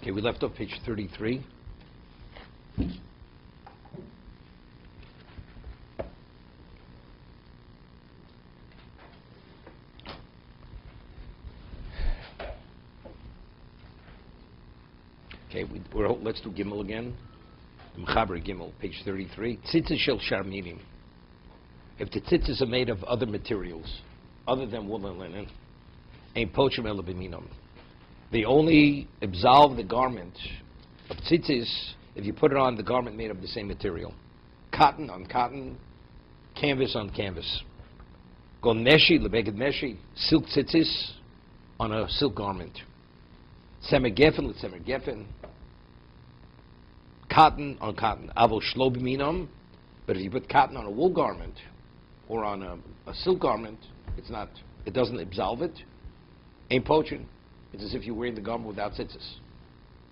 Okay, we left off page 33. Okay, let's do Gimel again. Mechaber Gimel, page 33. Tzitzis shel sharminim. If the tzitzis are made of other materials, other than wool and linen, ein pochim ela b'minam. They only absolve the garment of tzitzis if you put it on the garment made of the same material. Cotton on cotton, canvas on canvas. Gon meshi, lebeged meshi, silk tzitzis on a silk garment. Semer gefen, letzemer gefen. Cotton on cotton. Avol shlo b'minam. But if you put cotton on a wool garment or on a silk garment, it doesn't absolve it. Ein pochim. It's as if you're wearing the garment without tzitzis.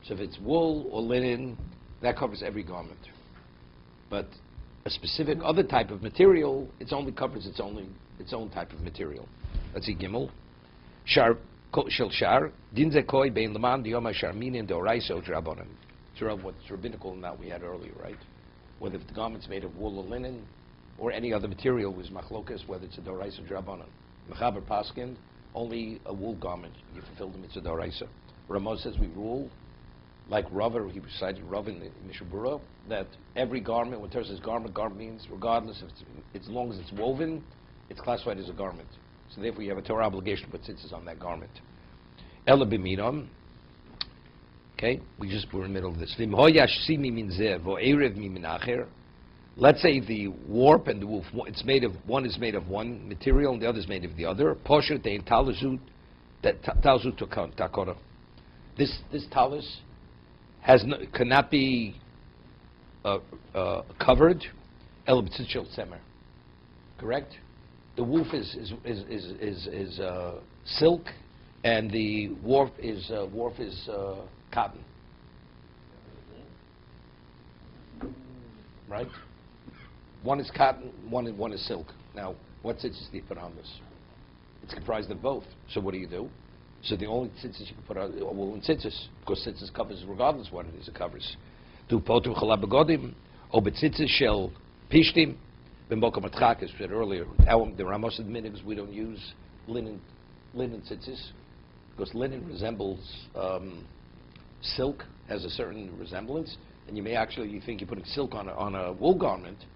So if it's wool or linen, that covers every garment. But a specific other type of material, it only covers its own type of material. Let's see, Gimel. Shar shel shar din zekoi bein leman diyom sharminin deoraisa u'drabanan. It's what's rabbinical in that we had earlier, right? Whether the garment's made of wool or linen or any other material was machlokas, whether it's a deoraisa or drabanan. Mechaber paskin, only a wool garment, you fulfill the mitzvah d'oraisa. Ramos says we rule, like Rav, he recited Rav in the Mishna Berura, that every garment, when Torah says garment means regardless of as long as it's woven, it's classified as a garment. So therefore you have a Torah obligation to put tzitzis on that garment. Ela b'minam. Okay, we're in the middle of this. Let's say the warp and the woof, one is made of one material and the other is made of the other. This talus cannot be covered. Correct? The woof is silk, and the warp is cotton. Right? One is cotton, one is silk. Now, what tzitzis do you put on this? It's comprised of both. So what do you do? So the only tzitzis you can put on are woolen tzitzis, because tzitzis covers regardless what it is, it covers. Do potu chalab begodim, o betzitzis shel pishtim, b'mokom atchak, as said earlier. The Ramos admins we don't use linen tzitzis, because linen resembles silk, has a certain resemblance, and you think you're putting silk on a wool garment,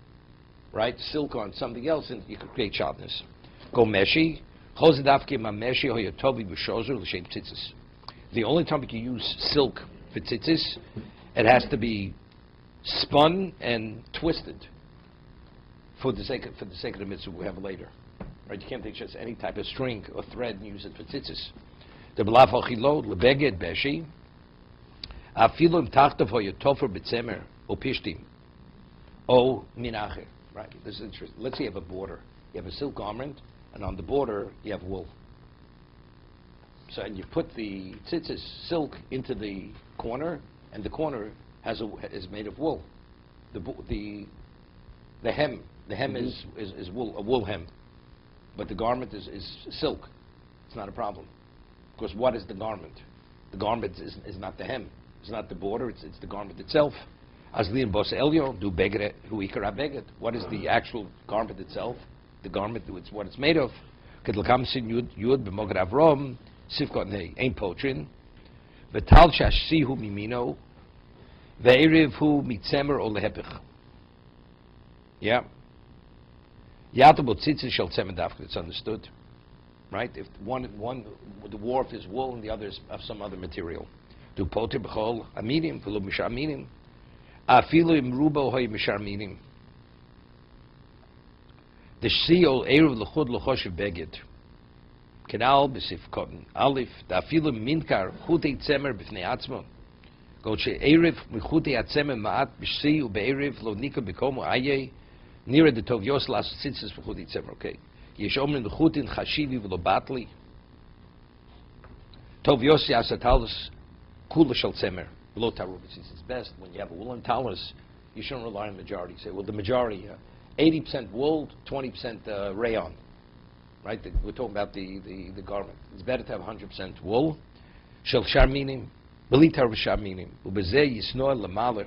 right? Silk on something else, and you could create sharpness. Go meshi. The only time you can use silk for tzitzis, it has to be spun and twisted for the sake of the mitzvah we have later. Right? You can't take just any type of string or thread and use it for tzitzis. The belafachilo lebeged beshi. Afilum tachtav hoyatofer betzemer opishtim o minacher. Right. This is interesting. Let's say you have a border. You have a silk garment, and on the border you have wool. So, and you put the tzitzis silk into the corner, and the corner is made of wool. The hem is wool, a wool hem, but the garment is silk. It's not a problem, because what is the garment? The garment is not the hem. It's not the border. It's the garment itself. Azlian bos elyo do beged hu ikara beged. What is the actual garment itself? The garment, it's what it's made of. Kedlakam sin yud b'mogad avrom sifkot nei ein potrin v'tal shashihu mimino ve'eriv hu mitzemer o lehepich. Yeah. Yatabot tzitzis shel tzemer dafka. It's understood, right? If the warp is wool and the other is of some other material. Do potir b'chol aminim v'lo mishaminim. Afilu imrubo hoy misharminim. The shiol eruv lechud lechoshev beged. Kenal b'sif cotton. Alif. The afilu minkar chutei tzemer b'fnei atzmo. Go she eruv michutei atzemer ma'at b'shi u'be'eruv lo nika b'komo aye nira de tov yos las tzitzis b'chutei tzemer. Okay. Yesh omrin l'chutin chashivi v'lo batli. Tov yos yasatalus kula shel tzemer. It's best when you have a woolen talus, you shouldn't rely on the majority. Say, well, the majority, 80% wool, 20% rayon, right? We're talking about the garment. It's better to have 100% wool. Shel sharminim, Belitar v'shaminim. Ubezeh yisnoa l'maler.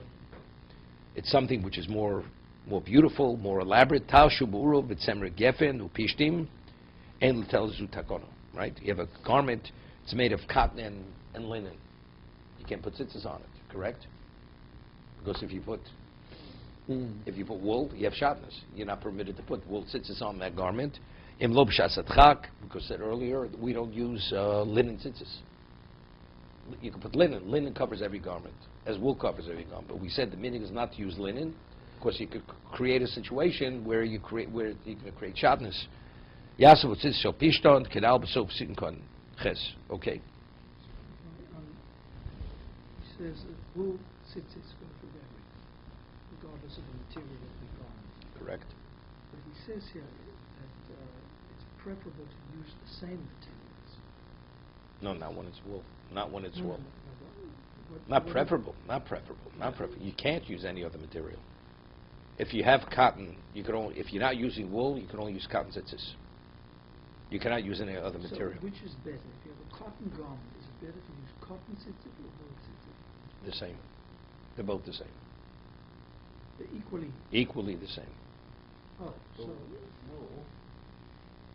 It's something which is more beautiful, more elaborate. Tal shuburu v'tzemer gefen upishtim and l'tel zutakono. Right? You have a garment. It's made of cotton and linen. You can't put tzitzis on it. Correct? Because if you put wool, you have shatnez. You're not permitted to put wool tzitzis on that garment. Im lo b'shas adchak, because said earlier, we don't use linen tzitzis. You can put linen. Linen covers every garment, as wool covers every garment. But we said the meaning is not to use linen, because you could create a situation where you're going to create shatnez. Yasav tzitzis shel pishton kedal b'sof sitin kon ches. Okay. He says that wool tzitzis go for everything, regardless of the material of the garment. Correct. But he says here that it's preferable to use the same materials. No, not when it's wool. Not when it's No, wool. no, Not preferable. Not preferable. Not preferable. You can't use any other material. If you have cotton, you can only. If you're not using wool, you can only use cotton tzitzis. You cannot use any other material. So which is better? If you have a cotton garment, is it better to use cotton tzitzit or wool tzitzit? The same. They're both the same. They're Equally the same. Oh,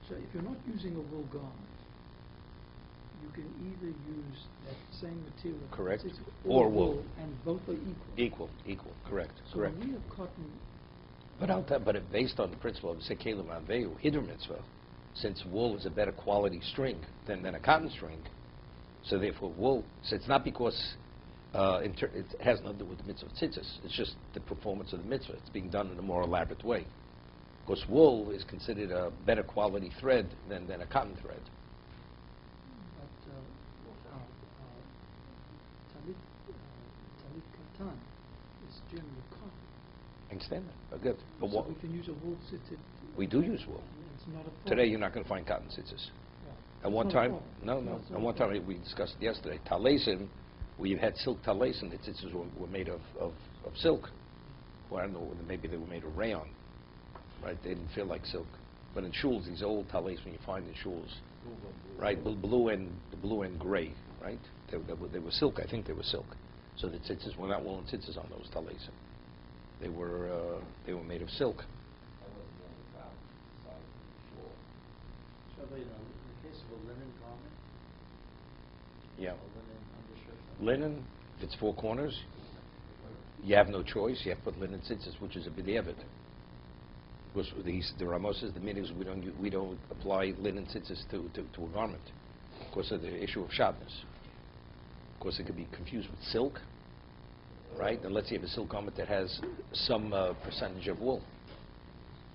so if you're not using a wool garment, you can either use that same material, Correct. tzitzit, Or wool. and both are equal. Equal. Correct. So Correct. when we have cotton, But based on the principle of sekelim anveu hider mitzvah, since wool is a better quality string than a cotton string, so therefore wool. So it's not because it has nothing to do with the mitzvah of tzitzis. It's just the performance of the mitzvah. It's being done in a more elaborate way. Because wool is considered a better quality thread than a cotton thread. but talit katan is generally cotton. I understand that. Good. But So we can use a wool tzitzit. we do use wool. It's not a problem. Today you're not going to find cotton tzitzis. Yeah. At one It's not a time, problem. no. It's not At a one problem. time we discussed it yesterday. Talaisim, we had silk talaisim. The tzitzis were made of silk. Well, I don't know. Maybe they were made of rayon. Right? They didn't feel like silk. But in shuls, these old talaisim you find in shuls, right? Blue and gray, right? They were silk. I think they were silk. So the tzitzis were not woolen tzitzis on those talaisim. They were made of silk. So, in the case of a linen garment, Yeah. a linen undershirt, Linen, if it's four corners, you have no choice. You have to put linen tzitzis, which is a b'diavad. Because the Rama says the meaning is we don't apply linen tzitzis to a garment because of the issue of shatnez. Of course, it could be confused with silk, right? And let's say you have a silk garment that has some percentage of wool.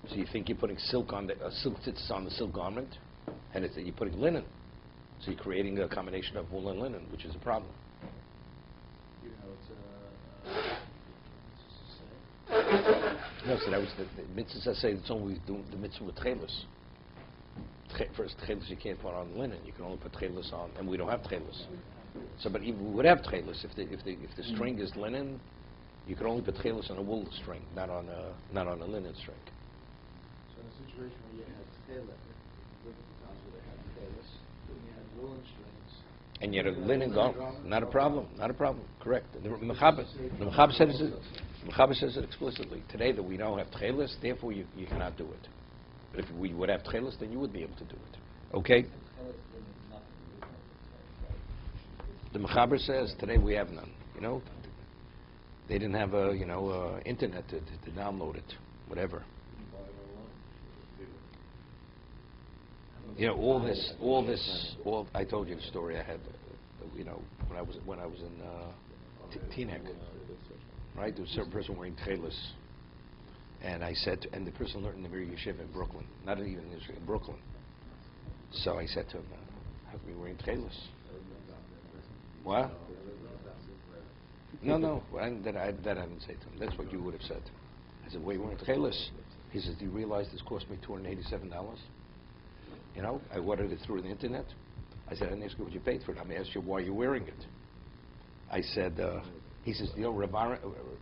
So you think you're putting silk tzitzis on the silk garment, and you're putting linen. So you're creating a combination of wool and linen, which is a problem. it's No, so that was the mitzvah say it's only doing the mitzvah with tchelis. First, tchelis you can't put on linen. You can only put tchelis on, and we don't have tchelis. So, but even we would have tchelis if the string is linen, you can only put tchelis on a wool string, not on a linen string. So in a situation where you had tailor, with the times where they had tailors, then you had woolen strings. And yet a linen garment, not a problem. Correct. The Mechaber says it explicitly. Today that we don't have tchelis, therefore you cannot do it. But if we would have tchelis, then you would be able to do it. Okay? The Mechaber says today we have none. They didn't have internet to download it, whatever. I told you the story I had, when I was in Teaneck, right? There was a certain person wearing tchelis, and I said, and the person learned in the very yeshiva in Brooklyn, not even in Israel, in Brooklyn. So I said to him, "How come you wearing tchelis?" What? No, that I didn't say to him. That's what you would have said. I said, "Well, you wearing tchelis?" He says, "Do you realize this cost me $287? I ordered it through the internet." I said, "I didn't ask you what you paid for it. I'm going to ask you why you're wearing it." I said, he says,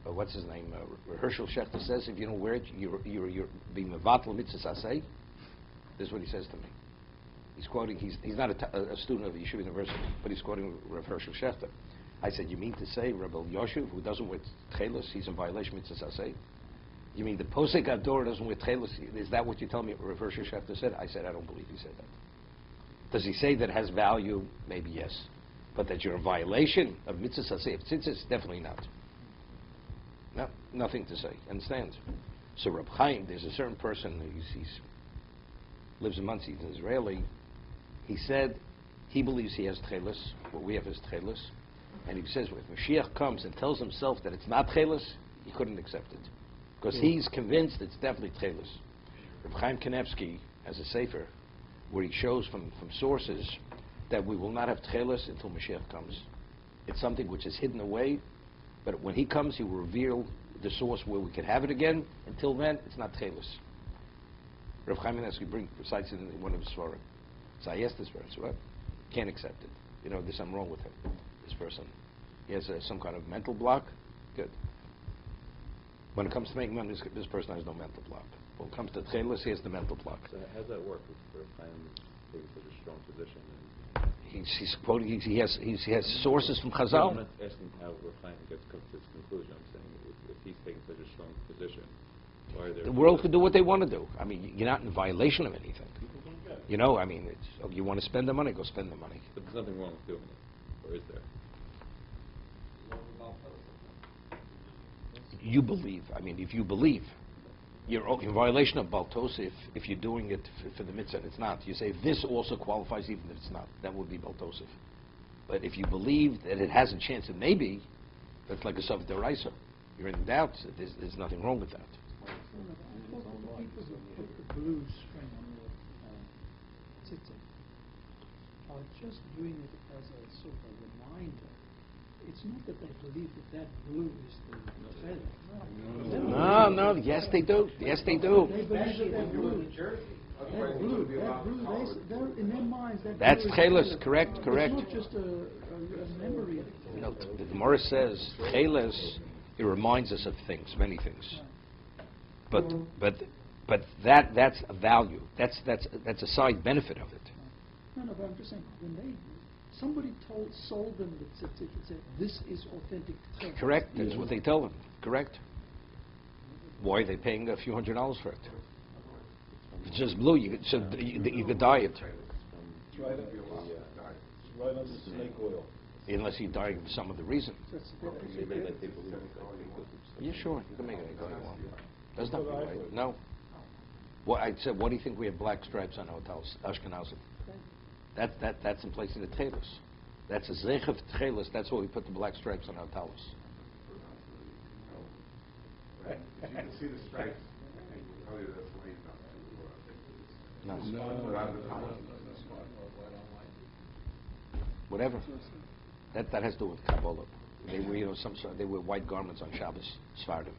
what's his name? Herschel Schechter says, if you don't wear it, you're being mevatel mitzvah asay. This is what he says to me. He's quoting, he's not a student of the Yeshiva University, but he's quoting Rav Herschel Schechter. I said, you mean to say Rebbe Yoshev, who doesn't wear tchelos, he's in violation of mitzvah saseh? You mean the Posek Ador doesn't wear tchelos? Is that what you tell me Rav Hirsch Shefter said? I said, I don't believe he said that. Does he say that it has value? Maybe yes. But that you're in violation of mitzvah saseh, of tzitzis? Definitely not. No, nothing to say. Understand? So Reb Chaim, there's a certain person, he's lives in Monsey, he's an Israeli. He said he believes he has tchelos, what we have is tchelos, and he says if Mashiach comes and tells himself that it's not tchelos, he couldn't accept it, because he's convinced it's definitely tchelos. Reb Chaim Kanevsky has a sefer where he shows from sources that we will not have tchelos until Mashiach comes. It's something which is hidden away, but when he comes, he will reveal the source where we can have it again. Until then, it's not tchelos. Rav Chaim Kanevsky cites it in one of his svarim. So I asked this person, what? Can't accept it. You know, there's something wrong with him, this person. He has some kind of mental block. Good. When it comes to making money, this person has no mental block. When it comes to tchelos, he has the mental block. So how does that work if Chaim taking such a strong position? He's quoting, he has sources from Chazal. I'm not asking how Chaim gets to this conclusion. I'm saying if he's taking such a strong position, why are there... The world can do what they want to do. I mean, you're not in violation of anything. You know, I mean, you want to spend the money, go spend the money. But there's nothing wrong with doing it, or is there? You believe. I mean, if you believe, you're in violation of Baltosif if you're doing it for the mitzvah and it's not. You say this also qualifies even if it's not. That would be Baltosif. But if you believe that it has a chance it may be, that's like a Sov Deraisa. You're in doubt. There's nothing wrong with that. I thought the people who put the blue string on your tzitzit are just doing it as a sort of a reminder. It's not that they believe that blue is the feather. No, yes they do. Yes they do. They believe that blue. That blue, they're in their minds, that That's blue is tchelos, feather. correct. It's not just a memory. You know, the Gemara says tchelos, it reminds us of things, many things. But that's a value. That's a side benefit of it. No, but I'm just saying, when somebody sold them the tzitzit and said, this is authentic tzitzit. Correct. That's what they tell them. Correct. Why are they paying a few $100s for it? If it's just blue, you could dye it. It's right under snake oil. Unless you dye it for some other reason. Yeah, sure. You can make it any color you want. That's not right. No. Well, I said, what do you think we have black stripes on hotels? Ashkenazim. That's in place of the tchelos. That's a zeich of tchelos. That's why we put the black stripes on our talis. Right. If you can see the stripes, I think we'll tell you that's why you don't have to go out of the talis. Whatever. That has to do with Kabbalah. They wear, they wear white garments on Shabbos, Sfardim.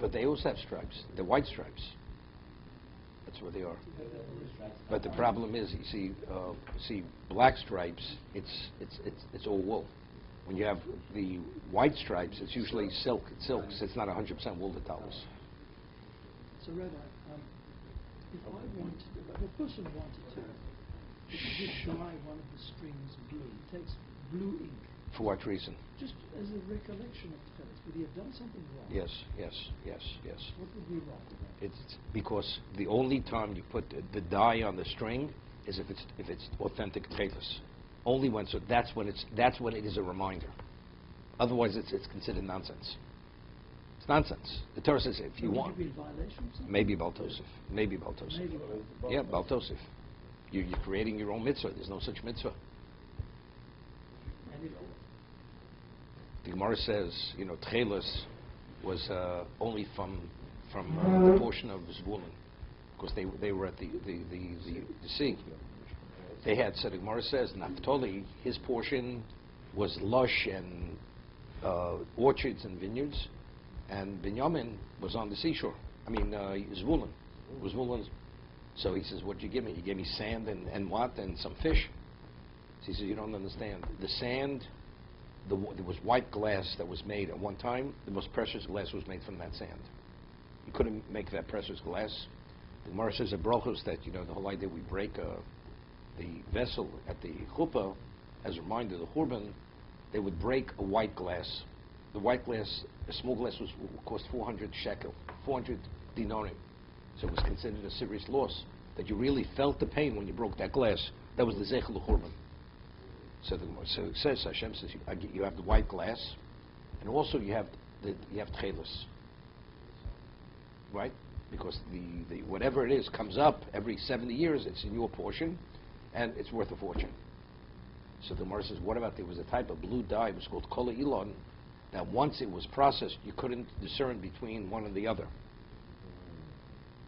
But they also have stripes. They're white stripes. That's where they are. But the problem is, you see, black stripes. It's all wool. When you have the white stripes, it's usually silk. It's silks. It's not 100% wool. The towels. So, Rabbi, if I wanted, if a person wanted to dye one of the strings blue, he takes blue ink. For what reason? Just as a recollection of tchelos. Would he have done something wrong? Yes. What would be wrong with that? It's because the only time you put the dye on the string is if it's authentic tchelos. Only when, so that's when it is a reminder. Otherwise, it's considered nonsense. It's nonsense. The Torah says if you want, would you be in violation of something? maybe Baltosif. Maybe Baltosif. Yeah, Baltosif. You're creating your own mitzvah. There's no such mitzvah. And if The Gemara says, tchelos was only from the portion of Zvulun, because they were at the sea. They had, so the Gemara says, Naphtali, his portion was lush and orchards and vineyards, and Binyamin was on the seashore. I mean, Zvulun. Zvulun. So he says, what'd you give me? You gave me sand and what? And some fish. So he says, you don't understand. The sand, there was white glass that was made at one time. The most precious glass was made from that sand. You couldn't make that precious glass. The Gemara says at Brochos that, the whole idea we break the vessel at the chuppah as a reminder, the Churban, they would break a white glass. The white glass, a small glass, cost 400 shekel, 400 dinarim. So it was considered a serious loss, that you really felt the pain when you broke that glass. That was the Zeichel Churban. So it says, Hashem says, you have the white glass, and also you have tchelis, right? Because the whatever it is comes up every 70 years, it's in your portion, and it's worth a fortune. So the Gemara says, what about there was a type of blue dye, it was called kola ilon, that once it was processed, you couldn't discern between one and the other.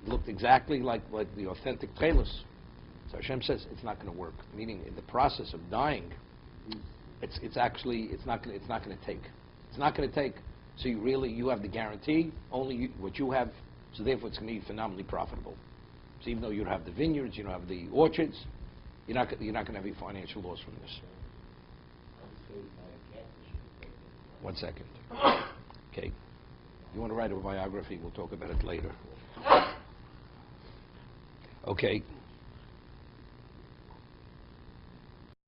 It looked exactly like the authentic tchelis. So Hashem says it's not going to work. Meaning, in the process of dyeing, it's not going to take. It's not going to take. So you have the guarantee. Only what you have. So therefore, it's going to be phenomenally profitable. So even though you don't have the vineyards, you don't have the orchards, you're not going to have any financial loss from this. One second. Okay. You want to write a biography? We'll talk about it later. Okay.